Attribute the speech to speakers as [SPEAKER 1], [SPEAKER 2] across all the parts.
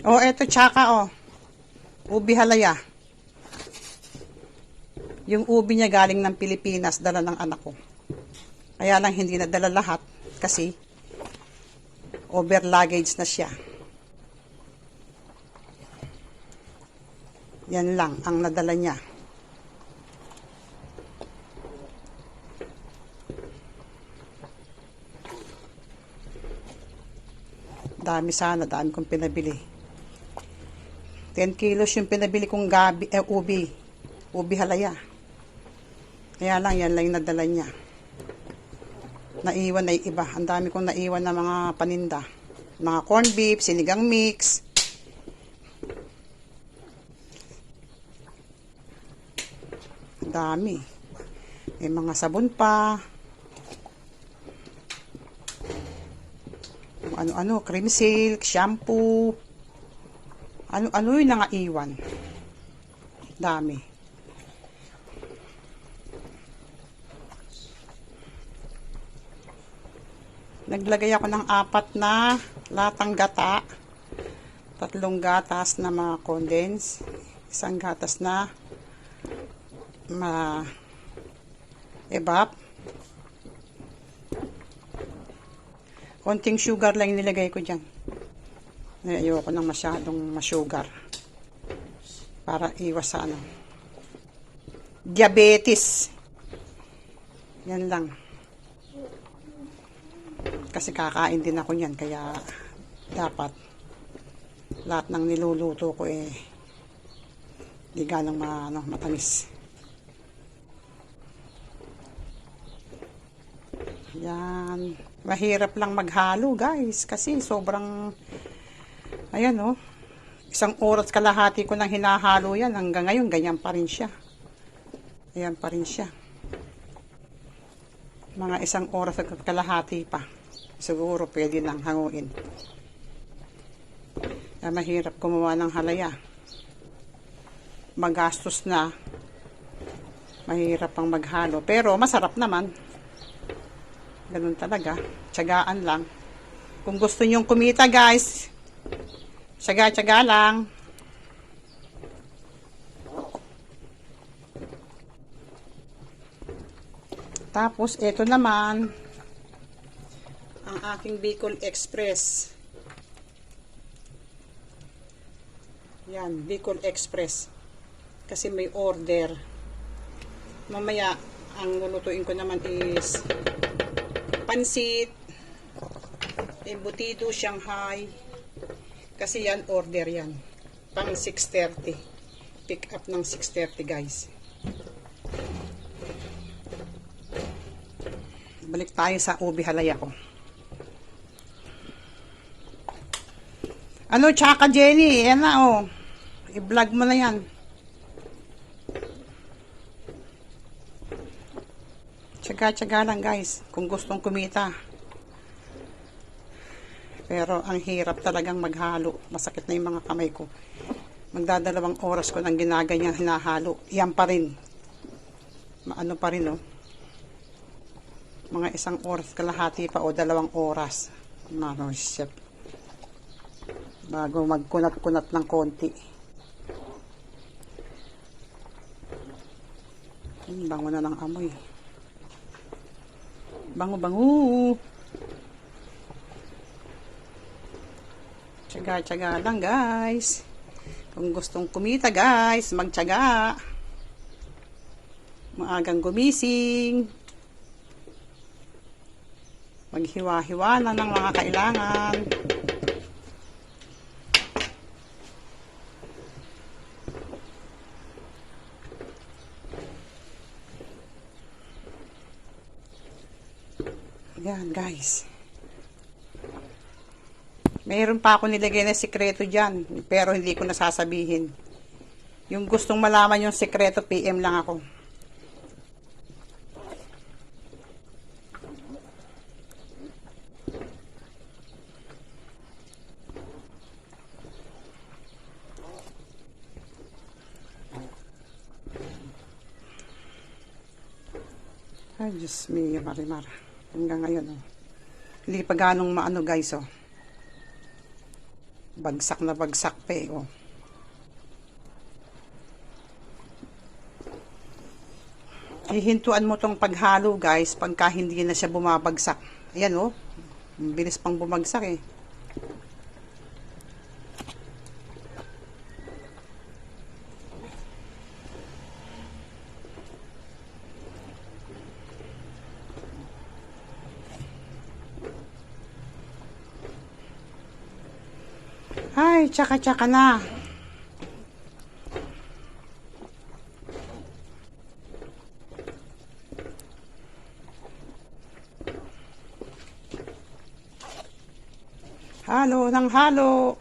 [SPEAKER 1] Oh, eto tsaka oh. Ubi halaya. Yung ubi niya galing ng Pilipinas, dala ng anak ko. Kaya lang hindi nadala lahat kasi over luggage na siya. Yan lang ang nadala niya. Dami sana, dami kong pinabili. 10 kilos yung pinabili kong ubi. Ubi halaya. Kaya lang, yan lang yung nadala niya. Naiwan ay iba. Ang dami kong naiwan na mga paninda. Mga corned beef, sinigang mix. Ang dami. May mga sabon pa. Ano-ano, cream silk, shampoo. Ano yung nangaiwan. Dami. Naglagay ako ng 4 na latang gata. 3 gatas na mga condense. 1 gatas na evap. Konting sugar lang nilagay ko dyan. Ayoko nang masyadong ma-sugar. Para iwas sa diabetes. Yan lang. Kasi kakain din ako niyan, kaya dapat lahat ng niluluto ko di ganang matamis. Yan. Mahirap lang maghalo, guys, kasi sobrang ayan 1 oras kalahati ko nang hinahalo yan. Hanggang ngayon, ganyan pa rin siya. Ayan pa rin siya. Mga 1 oras at kalahati pa. Siguro pwede lang hanguin. Mahirap gumawa ng halaya. Magastos na. Mahirap pang maghalo. Pero masarap naman. Ganun talaga. Tiyagaan lang. Kung gusto nyong kumita, guys, tiyaga-tiyaga lang. Tapos, ito naman ang aking Bicol Express. Yan, Bicol Express. Kasi may order. Mamaya, ang lulutuin ko naman is pansit, embutido, Shanghai. Kasi yan, order yan. Pang 6:30. Pick up ng 6:30, guys. Balik tayo sa ubi halaya ko. Tsaka Jenny, yan na i-vlog mo na yan. Tsaga-tsaga lang, guys, kung gustong kumita. Pero ang hirap talagang maghalo. Masakit na yung mga kamay ko. Magdadalawang oras ko nang ginaganyan hinahalo. Yan pa rin. Maano pa rin, mga 1 oras kalahati pa o 2 oras. Chef. Bago magkunat-kunat ng konti. Bango na ng amoy. Bango-bango. Tsaga-tsaga lang, guys. Kung gustong kumita, guys, magtsaga. Maagang gumising. Maghiwa-hiwa na ng mga kailangan. Yan, guys. Mayroon pa ako nilagay na sikreto dyan, pero hindi ko nasasabihin. Yung gustong malaman yung sikreto, PM lang ako. Ay, Diyos mio, Marimar. Hanggang ngayon, Hindi pa ganong maano guys, oh. Bagsak na bagsak pa eh, oh. Hihintuan mo tong paghalo guys pagka hindi na siya bumabagsak. Ayan oh. Bilis pang bumagsak eh. Ay, tsaka-tsaka na. Halo ng halo.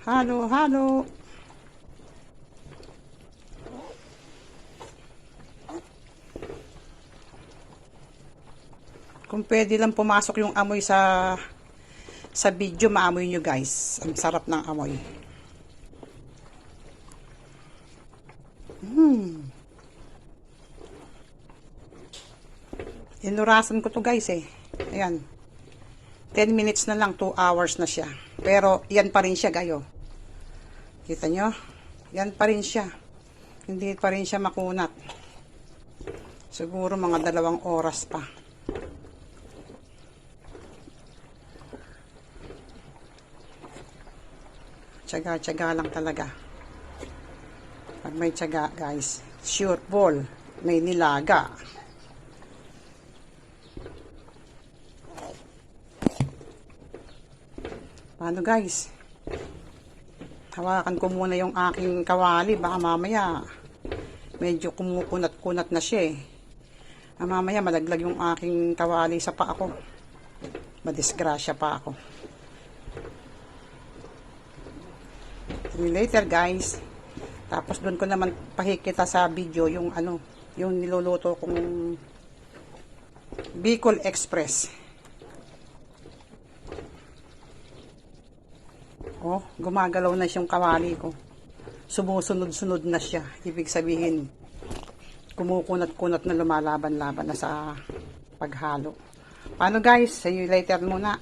[SPEAKER 1] Halo, halo. Kung pwede lang pumasok yung amoy sa video, maamoy nyo guys. Ang sarap ng amoy. Inurasan ko to guys eh. Ayan. 10 minutes na lang, 2 hours na siya. Pero, yan pa rin siya, gayo. Kita nyo? Yan pa rin siya. Hindi pa rin siya makunat. Siguro mga 2 oras pa. Tiyaga-tiyaga lang talaga. Pag may tiyaga, guys, sure ball, may nilaga. Paano guys? Hawakan ko muna yung aking kawali. Baka mamaya medyo kumukunat-kunat na siya eh. Mamaya malaglag yung aking kawali sa paa ko. Madisgrasya pa ako. See you later guys. Tapos doon ko naman pakikita sa video yung ano, yung niluluto kong Bicol Express. Oh, gumagalaw na siyang kawali ko. Sumusunod-sunod na siya. Ibig sabihin, kumukunat-kunat na lumalaban-laban na sa paghalo. Paano guys? See you later muna.